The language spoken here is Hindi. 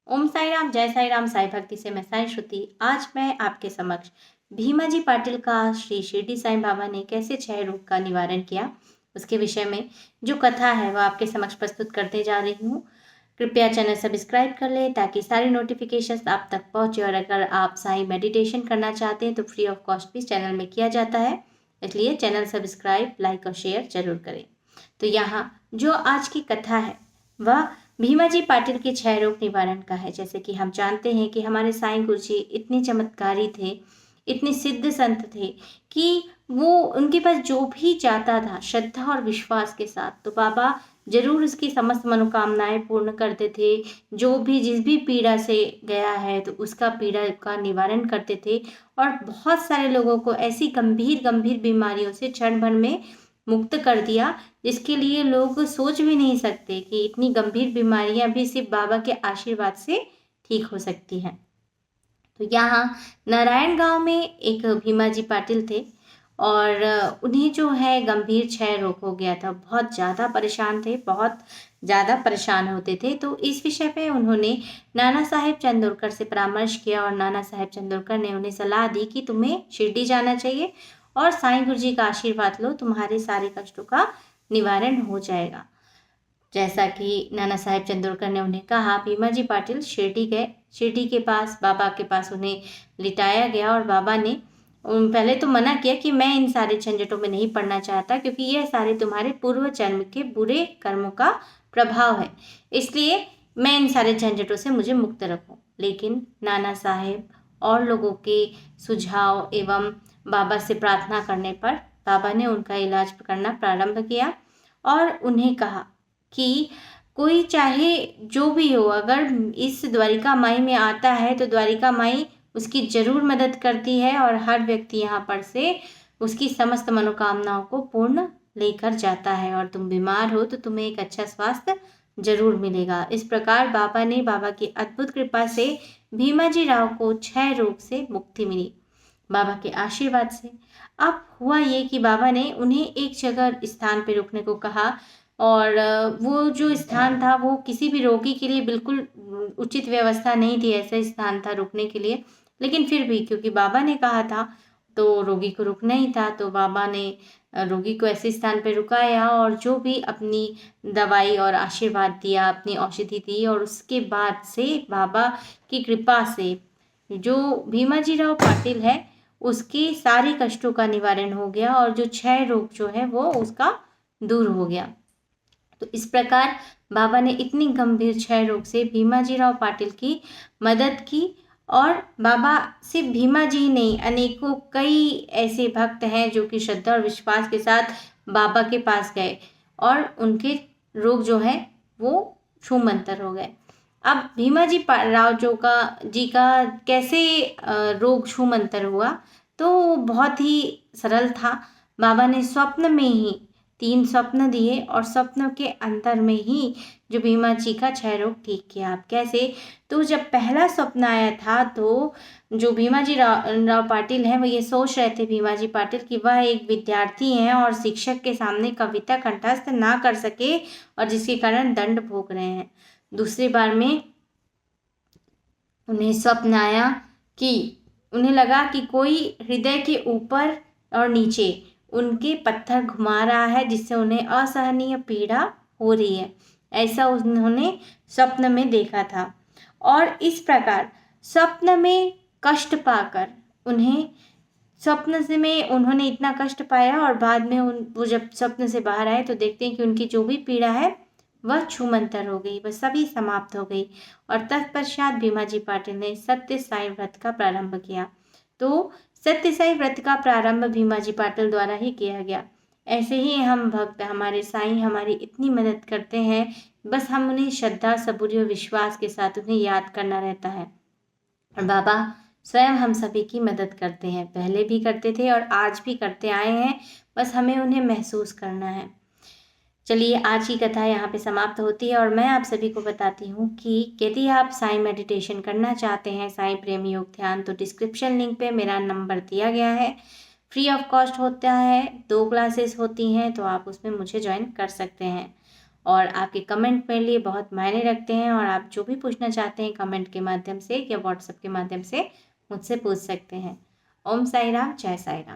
ओम साई राम, जय साई राम, साई भक्ति से मैं साई श्रुति। आज मैं आपके समक्ष भीमाजी पाटिल का श्री शिरडी साई बाबा ने कैसे क्षय रोग का निवारण किया उसके विषय में जो कथा है वह आपके समक्ष प्रस्तुत करते जा रही हूँ। कृपया चैनल सब्सक्राइब कर ले ताकि सारे नोटिफिकेशंस आप तक पहुँचे, और अगर आप साई मेडिटेशन करना चाहते हैं तो फ्री ऑफ कॉस्ट भी चैनल में किया जाता है, इसलिए चैनल सब्सक्राइब, लाइक और शेयर जरूर करें। तो यहाँ जो आज की कथा है वह भीमाजी पाटिल के क्षय रोग निवारण का है। जैसे कि हम जानते हैं कि हमारे साईं गुरु जी इतने चमत्कारी थे, इतने सिद्ध संत थे कि वो उनके पास जो भी जाता था श्रद्धा और विश्वास के साथ, तो बाबा जरूर उसकी समस्त मनोकामनाएं पूर्ण करते थे। जो भी जिस भी पीड़ा से गया है तो उसका पीड़ा का निवारण करते थे, और बहुत सारे लोगों को ऐसी गंभीर गंभीर बीमारियों से क्षण भर में मुक्त कर दिया, जिसके लिए लोग सोच भी नहीं सकते कि इतनी गंभीर बीमारियां भी सिर्फ बाबा के आशीर्वाद से ठीक हो सकती हैं। तो यहाँ नारायण गांव में एक भीमाजी पाटिल थे, और उन्हें जो है गंभीर क्षय रोग हो गया था। बहुत ज़्यादा परेशान थे, बहुत ज़्यादा परेशान होते थे। तो इस विषय पे उन्होंने नाना साहेब चंदोरकर से परामर्श किया, और नाना साहेब चंदोरकर ने उन्हें सलाह दी कि तुम्हें शिरडी जाना चाहिए और साईं गुरु जी का आशीर्वाद लो, तुम्हारे सारे कष्टों का निवारण हो जाएगा। जैसा कि नाना साहेब चंदोरकर ने उन्हें कहा, भीमाजी पाटिल शिरडी गए। शिरडी के पास बाबा के पास उन्हें लिटाया गया, और बाबा ने पहले तो मना किया कि मैं इन सारे झंझटों में नहीं पड़ना चाहता, क्योंकि यह सारे तुम्हारे पूर्व जन्म के बुरे कर्मों का प्रभाव है, इसलिए मैं इन सारे झंझटों से मुझे मुक्त रखो। लेकिन नाना साहेब और लोगों के सुझाव एवं बाबा से प्रार्थना करने पर बाबा ने उनका इलाज करना प्रारंभ किया, और उन्हें कहा कि कोई चाहे जो भी हो, अगर इस द्वारिका माई में आता है तो द्वारिका माई उसकी जरूर मदद करती है, और हर व्यक्ति यहाँ पर से उसकी समस्त मनोकामनाओं को पूर्ण लेकर जाता है, और तुम बीमार हो तो तुम्हें एक अच्छा स्वास्थ्य जरूर मिलेगा। इस प्रकार बाबा की अद्भुत कृपा से भीमाजी राव को क्षय रोग से मुक्ति मिली, बाबा के आशीर्वाद से। अब हुआ ये कि बाबा ने उन्हें एक जगह स्थान पर रुकने को कहा, और वो जो स्थान था वो किसी भी रोगी के लिए बिल्कुल उचित व्यवस्था नहीं थी, ऐसा स्थान था रुकने के लिए। लेकिन फिर भी क्योंकि बाबा ने कहा था तो रोगी को रुकना ही था, तो बाबा ने रोगी को ऐसे स्थान पर रुकाया, और जो भी अपनी दवाई और आशीर्वाद दिया, अपनी औषधि दी, और उसके बाद से बाबा की कृपा से जो भीमाजी राव पाटिल है उसके सारे कष्टों का निवारण हो गया, और जो क्षय रोग जो है वो उसका दूर हो गया। तो इस प्रकार बाबा ने इतनी गंभीर क्षय रोग से भीमाजी राव पाटिल की मदद की, और बाबा सिर्फ भीमाजी ही नहीं, अनेकों कई ऐसे भक्त हैं जो कि श्रद्धा और विश्वास के साथ बाबा के पास गए, और उनके रोग जो है वो छूमंतर हो गए। अब भीमाजी राव जी का कैसे रोग छूमंतर हुआ, तो बहुत ही सरल था। बाबा ने स्वप्न में ही 3 स्वप्न दिए, और स्वप्न के अंतर में ही जो भीमाजी का क्षय रोग ठीक किया। आप कैसे, तो जब पहला स्वप्न आया था तो जो भीमाजी राव पाटिल हैं वो ये सोच रहे थे, भीमाजी पाटिल, कि वह एक विद्यार्थी हैं और शिक्षक के सामने कविता कंठस्थ ना कर सके, और जिसके कारण दंड भोग रहे हैं। दूसरी बार में उन्हें स्वप्न आया कि उन्हें लगा कि कोई हृदय के ऊपर और नीचे उनके पत्थर घुमा रहा है, जिससे उन्हें असहनीय पीड़ा हो रही है, ऐसा उन्होंने स्वप्न में देखा था। और इस प्रकार स्वप्न में कष्ट पाकर उन्होंने इतना कष्ट पाया, और बाद में वो जब स्वप्न से बाहर आए तो देखते हैं कि उनकी जो भी पीड़ा है वह छूमंतर हो गई, वह सभी समाप्त हो गई। और तत्पश्चात भीमाजी पाटिल ने सत्य साई व्रत का प्रारंभ किया। तो सत्य साई व्रत का प्रारंभ भीमाजी पाटिल द्वारा ही किया गया। ऐसे ही हम भक्त, हमारे साईं हमारी इतनी मदद करते हैं, बस हम उन्हें श्रद्धा, सबूरी और विश्वास के साथ उन्हें याद करना रहता है। और बाबा स्वयं हम सभी की मदद करते हैं, पहले भी करते थे और आज भी करते आए हैं, बस हमें उन्हें महसूस करना है। चलिए, आज की कथा यहाँ पे समाप्त होती है, और मैं आप सभी को बताती हूँ कि यदि आप साईं मेडिटेशन करना चाहते हैं, साईं प्रेम योग ध्यान, तो डिस्क्रिप्शन लिंक पे मेरा नंबर दिया गया है। फ्री ऑफ कॉस्ट होता है, 2 क्लासेस होती हैं, तो आप उसमें मुझे ज्वाइन कर सकते हैं। और आपके कमेंट मेरे लिए बहुत मायने रखते हैं और आप जो भी पूछना चाहते हैं कमेंट के माध्यम से या व्हाट्सएप के माध्यम से मुझसे पूछ सकते हैं। ओम साई राम, जय साई राम।